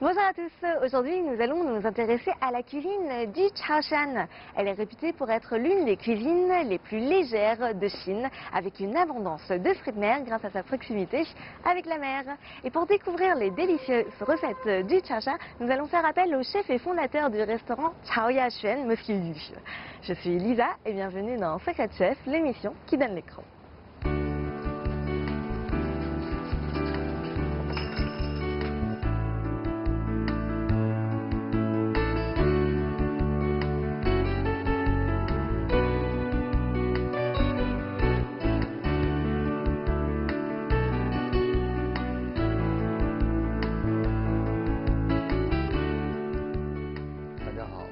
Bonjour à tous, aujourd'hui nous allons nous intéresser à la cuisine du Chaoshan. Elle est réputée pour être l'une des cuisines les plus légères de Chine, avec une abondance de fruits de mer grâce à sa proximité avec la mer. Et pour découvrir les délicieuses recettes du Chaoshan, nous allons faire appel au chef et fondateur du restaurant Chao Yashuan, Monsieur Yu. Je suis Lisa et bienvenue dans Secret Chef, l'émission qui donne l'écran.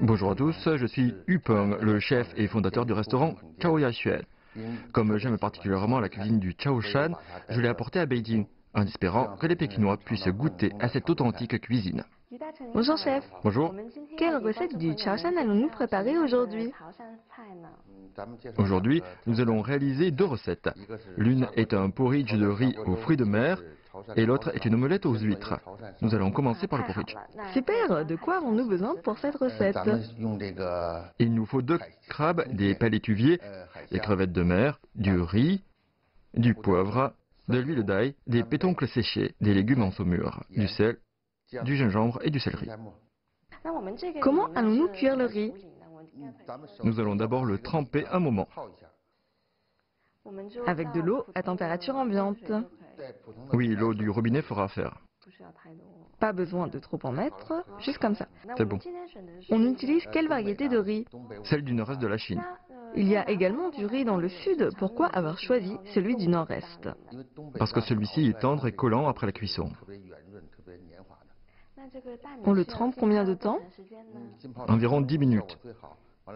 Bonjour à tous, je suis Yu Peng, le chef et fondateur du restaurant Chao Yashuan. Comme j'aime particulièrement la cuisine du Chaoshan, je l'ai apporté à Beijing, en espérant que les Pékinois puissent goûter à cette authentique cuisine. Bonjour chef. Bonjour. Quelle recette du Chaoshan allons-nous préparer aujourd'hui? Aujourd'hui, nous allons réaliser deux recettes. L'une est un porridge de riz aux fruits de mer et l'autre est une omelette aux huîtres. Nous allons commencer par le porridge. Super, de quoi avons-nous besoin pour cette recette? Il nous faut 2 crabes, des palétuviers, des crevettes de mer, du riz, du poivre, de l'huile d'ail, des pétoncles séchés, des légumes en saumure, du sel, du gingembre et du céleri. Comment allons-nous cuire le riz? Nous allons d'abord le tremper un moment. Avec de l'eau à température ambiante. Oui, l'eau du robinet fera affaire. Pas besoin de trop en mettre, juste comme ça. C'est bon. On utilise quelle variété de riz? Celle du nord-est de la Chine. Il y a également du riz dans le sud. Pourquoi avoir choisi celui du nord-est? Parce que celui-ci est tendre et collant après la cuisson. On le trempe combien de temps? Environ 10 minutes.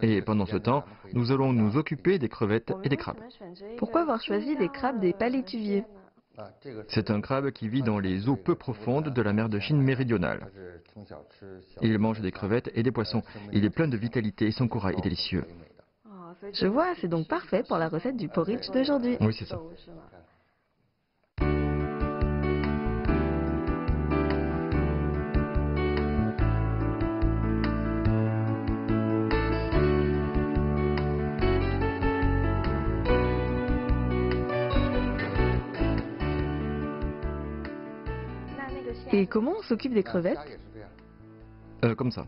Et pendant ce temps, nous allons nous occuper des crevettes et des crabes. Pourquoi avoir choisi des crabes des palétuviers? C'est un crabe qui vit dans les eaux peu profondes de la mer de Chine méridionale. Il mange des crevettes et des poissons. Il est plein de vitalité et son corail est délicieux. Je vois, c'est donc parfait pour la recette du porridge d'aujourd'hui. Oui, c'est ça. Et comment on s'occupe des crevettes? Comme ça.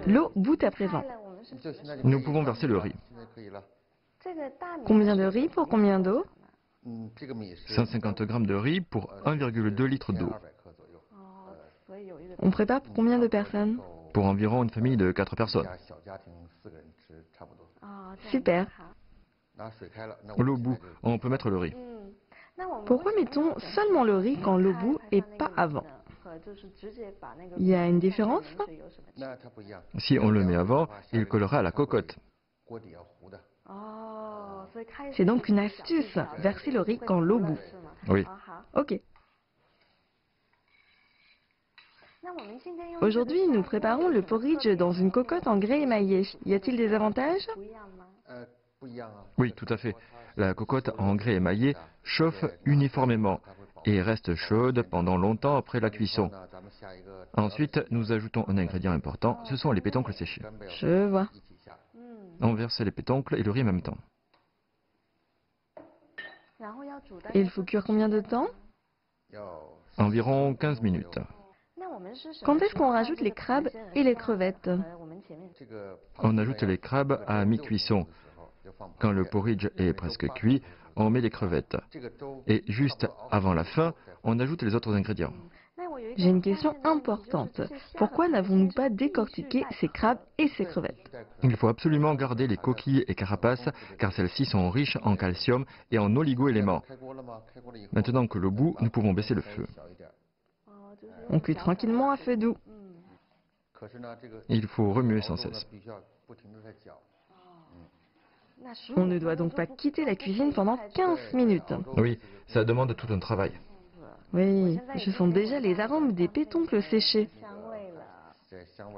L'eau bout à présent. Nous pouvons verser le riz. Combien de riz pour combien d'eau? 150 g de riz pour 1,2 litre d'eau. On prépare pour combien de personnes? Pour environ une famille de 4 personnes. Super. L'eau bout, on peut mettre le riz. Pourquoi mettons seulement le riz quand l'eau bout et pas avant? Il y a une différence? Si on le met avant, il collera à la cocotte. C'est donc une astuce, verser le riz quand l'eau bout. Oui. Ok. Aujourd'hui, nous préparons le porridge dans une cocotte en grès émaillé. Y a-t-il des avantages? Oui, tout à fait. La cocotte en grès émaillé chauffe uniformément et reste chaude pendant longtemps après la cuisson. Ensuite, nous ajoutons un ingrédient important, ce sont les pétoncles séchés. Je vois. On verse les pétoncles et le riz en même temps. Et il faut cuire combien de temps? Environ 15 minutes. Quand est-ce qu'on rajoute les crabes et les crevettes? On ajoute les crabes à mi-cuisson. Quand le porridge est presque cuit, on met les crevettes. Et juste avant la fin, on ajoute les autres ingrédients. J'ai une question importante. Pourquoi n'avons-nous pas décortiqué ces crabes et ces crevettes? Il faut absolument garder les coquilles et carapaces, car celles-ci sont riches en calcium et en oligo-éléments. Maintenant que l'eau bout, nous pouvons baisser le feu. On cuit tranquillement à feu doux. Il faut remuer sans cesse. On ne doit donc pas quitter la cuisine pendant 15 minutes. Oui, ça demande tout un travail. Oui, je sens déjà les arômes des pétoncles séchés.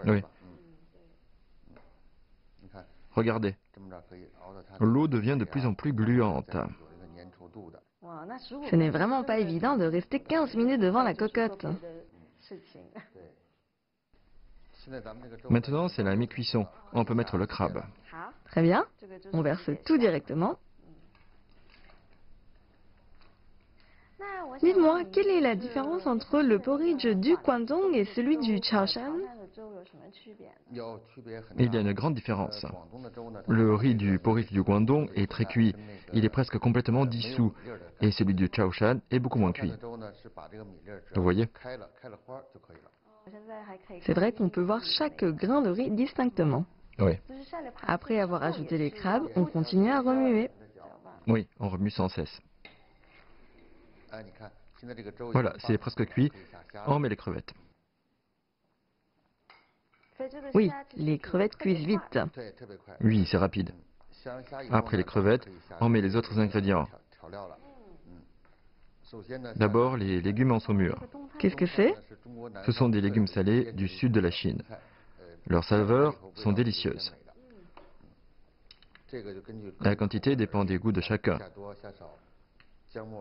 Oui. Regardez, l'eau devient de plus en plus gluante. Ce n'est vraiment pas évident de rester 15 minutes devant la cocotte. Maintenant, c'est la mi-cuisson. On peut mettre le crabe. Très bien, on verse tout directement. Dites-moi, quelle est la différence entre le porridge du Guangdong et celui du Chaoshan? Il y a une grande différence. Le riz du porridge du Guangdong est très cuit. Il est presque complètement dissous. Et celui du Chaoshan est beaucoup moins cuit. Vous voyez? C'est vrai qu'on peut voir chaque grain de riz distinctement. Oui. Après avoir ajouté les crabes, on continue à remuer. Oui, on remue sans cesse. Voilà, c'est presque cuit. On met les crevettes. Oui, les crevettes cuisent vite. Oui, c'est rapide. Après les crevettes, on met les autres ingrédients. D'abord, les légumes en saumure. Qu'est-ce que c'est? Ce sont des légumes salés du sud de la Chine. Leurs saveurs sont délicieuses. La quantité dépend des goûts de chacun.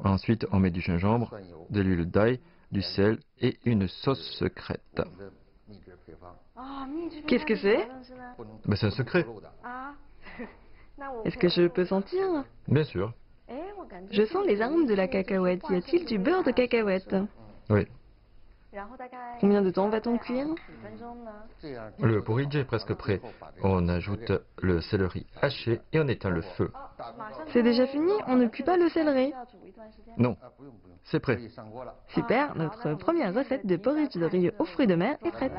Ensuite, on met du gingembre, de l'huile d'ail, du sel et une sauce secrète. Qu'est-ce que c'est? Ben, c'est un secret. Est-ce que je peux sentir? Bien sûr. Je sens les arômes de la cacahuète. Y a-t-il du beurre de cacahuète? Oui. Combien de temps va-t-on cuire? Le porridge est presque prêt. On ajoute le céleri haché et on éteint le feu. C'est déjà fini? On ne cuit pas le céleri? Non, c'est prêt. Super, notre première recette de porridge de riz aux fruits de mer est prête.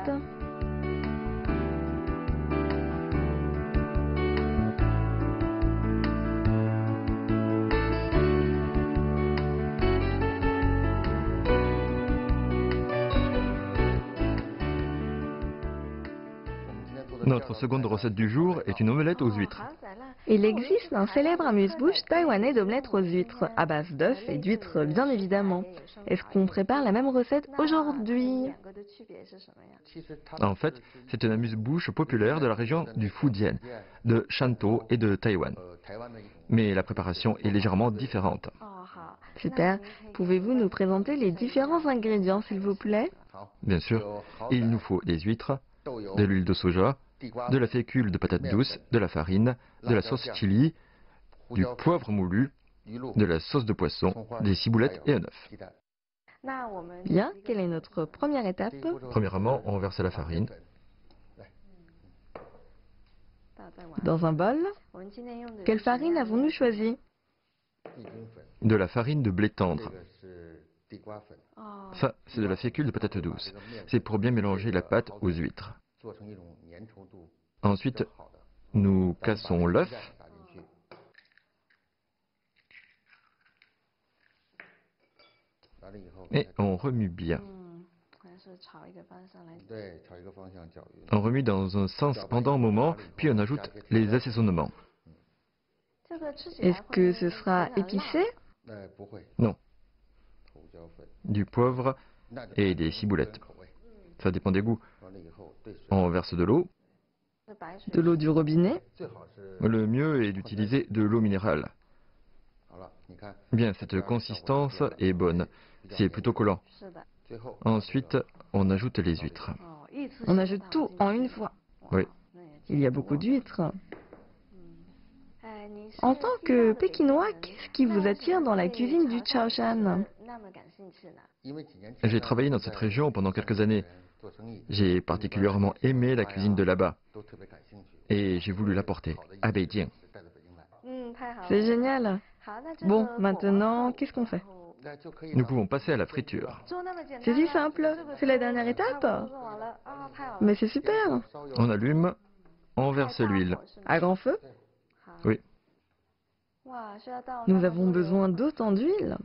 Notre seconde recette du jour est une omelette aux huîtres. Il existe un célèbre amuse-bouche taïwanais d'omelette aux huîtres, à base d'œufs et d'huîtres bien évidemment. Est-ce qu'on prépare la même recette aujourd'hui? En fait, c'est une amuse-bouche populaire de la région du Fujian, de Shantou et de Taïwan. Mais la préparation est légèrement différente. Super. Pouvez-vous nous présenter les différents ingrédients, s'il vous plaît? Bien sûr, il nous faut des huîtres, de l'huile de soja, de la fécule de patate douce, de la farine, de la sauce chili, du poivre moulu, de la sauce de poisson, des ciboulettes et un œuf. Bien, quelle est notre première étape? Premièrement, on verse la farine. Dans un bol. Quelle farine avons-nous choisi? De la farine de blé tendre. Ça, c'est de la fécule de patate douce. C'est pour bien mélanger la pâte aux huîtres. Ensuite, nous cassons l'œuf. Et on remue bien. On remue dans un sens pendant un moment, puis on ajoute les assaisonnements. Est-ce que ce sera épicé? Non. Du poivre et des ciboulettes. Ça dépend des goûts. On verse de l'eau. De l'eau du robinet? Le mieux est d'utiliser de l'eau minérale. Bien, cette consistance est bonne. C'est plutôt collant. Ensuite, on ajoute les huîtres. On ajoute tout en une fois. Oui. Il y a beaucoup d'huîtres. En tant que Pékinois, qu'est-ce qui vous attire dans la cuisine du Chaoshan? J'ai travaillé dans cette région pendant quelques années. J'ai particulièrement aimé la cuisine de là-bas. Et j'ai voulu l'apporter à Beijing. C'est génial. Bon, maintenant, qu'est-ce qu'on fait? Nous pouvons passer à la friture. C'est si simple. C'est la dernière étape. Mais c'est super. On allume, on verse l'huile. À grand feu? Oui. Nous avons besoin d'autant d'huile.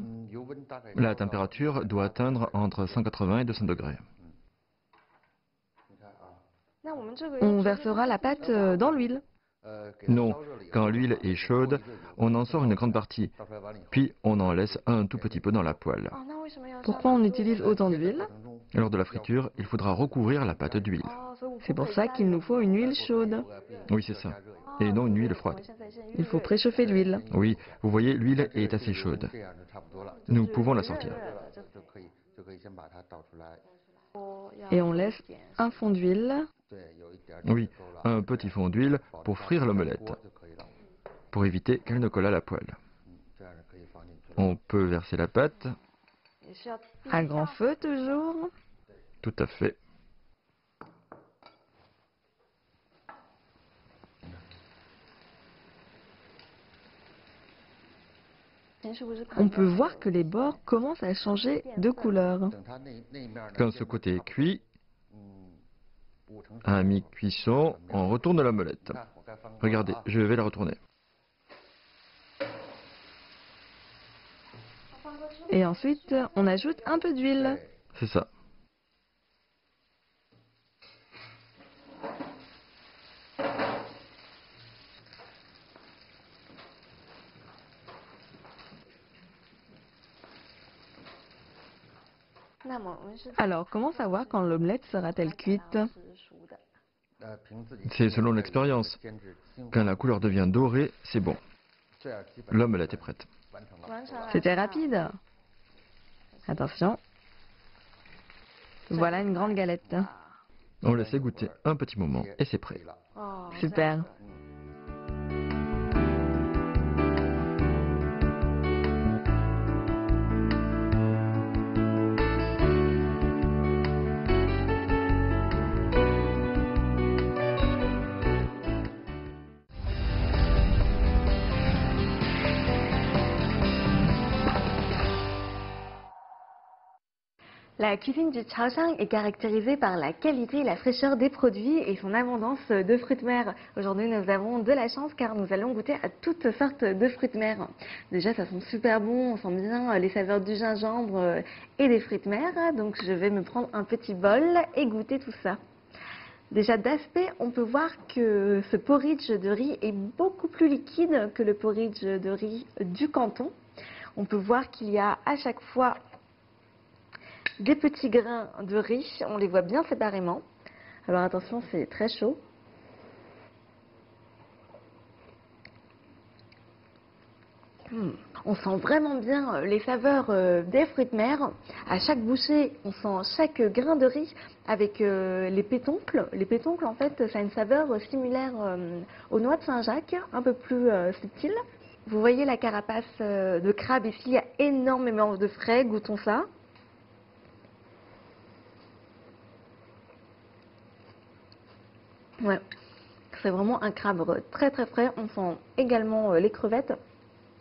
La température doit atteindre entre 180 et 200 degrés. On versera la pâte dans l'huile. Non, quand l'huile est chaude, on en sort une grande partie, puis on en laisse un tout petit peu dans la poêle. Pourquoi on utilise autant d'huile? Lors de la friture, il faudra recouvrir la pâte d'huile. C'est pour ça qu'il nous faut une huile chaude. Oui, c'est ça. Et non une huile froide. Il faut préchauffer l'huile. Oui, vous voyez, l'huile est assez chaude. Nous pouvons la sortir. Et on laisse un fond d'huile. Oui, un petit fond d'huile pour frire l'omelette, pour éviter qu'elle ne colle à la poêle. On peut verser la pâte. À grand feu toujours. Tout à fait. On peut voir que les bords commencent à changer de couleur. Quand ce côté est cuit, à mi-cuisson, on retourne l'omelette. Regardez, je vais la retourner. Et ensuite, on ajoute un peu d'huile. C'est ça. Alors, comment savoir quand l'omelette sera-t-elle cuite? C'est selon l'expérience. Quand la couleur devient dorée, c'est bon. L'omelette est prête. C'était rapide. Attention. Voilà une grande galette. On laisse égoutter un petit moment et c'est prêt. Super. La cuisine du Chaoshang est caractérisée par la qualité et la fraîcheur des produits et son abondance de fruits de mer. Aujourd'hui, nous avons de la chance car nous allons goûter à toutes sortes de fruits de mer. Déjà, ça sent super bon, on sent bien les saveurs du gingembre et des fruits de mer. Donc, je vais me prendre un petit bol et goûter tout ça. Déjà d'aspect, on peut voir que ce porridge de riz est beaucoup plus liquide que le porridge de riz du Canton. On peut voir qu'il y a à chaque fois des petits grains de riz, on les voit bien séparément. Alors attention, c'est très chaud. On sent vraiment bien les saveurs des fruits de mer. À chaque bouchée, on sent chaque grain de riz avec les pétoncles. Les pétoncles, en fait, ça a une saveur similaire aux noix de Saint-Jacques, un peu plus subtile. Vous voyez la carapace de crabe ici, il y a énormément de frais, goûtons ça. Ouais, c'est vraiment un crabe très très frais. On sent également les crevettes.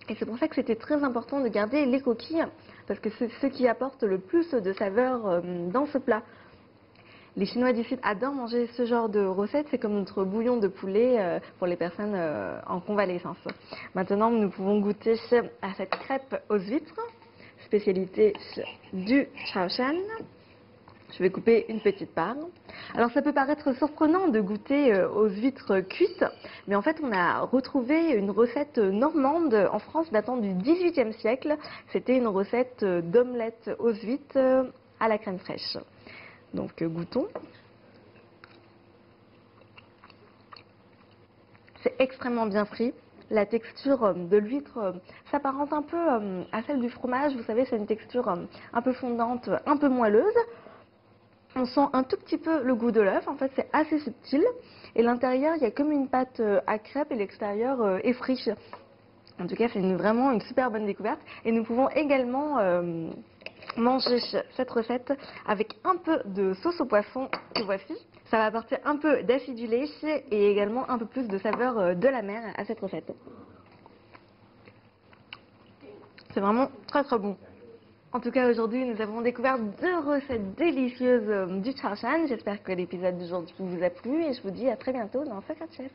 Et c'est pour ça que c'était très important de garder les coquilles, parce que c'est ce qui apporte le plus de saveur dans ce plat. Les Chinois du Sud adorent manger ce genre de recette, c'est comme notre bouillon de poulet pour les personnes en convalescence. Maintenant, nous pouvons goûter à cette crêpe aux huîtres, spécialité du Chaoshan. Je vais couper une petite part. Alors ça peut paraître surprenant de goûter aux huîtres cuites, mais en fait on a retrouvé une recette normande en France datant du XVIIIe siècle. C'était une recette d'omelette aux huîtres à la crème fraîche. Donc goûtons. C'est extrêmement bien frit. La texture de l'huître s'apparente un peu à celle du fromage. Vous savez, c'est une texture un peu fondante, un peu moelleuse. On sent un tout petit peu le goût de l'œuf, en fait c'est assez subtil. Et l'intérieur, il y a comme une pâte à crêpes et l'extérieur est friche. En tout cas, c'est vraiment une super bonne découverte. Et nous pouvons également manger cette recette avec un peu de sauce au poisson que voici. Ça va apporter un peu d'acidulé et également un peu plus de saveur de la mer à cette recette. C'est vraiment très très bon. En tout cas, aujourd'hui, nous avons découvert 2 recettes délicieuses du Chaoshan. J'espère que l'épisode d'aujourd'hui vous a plu et je vous dis à très bientôt dans Secret Chef.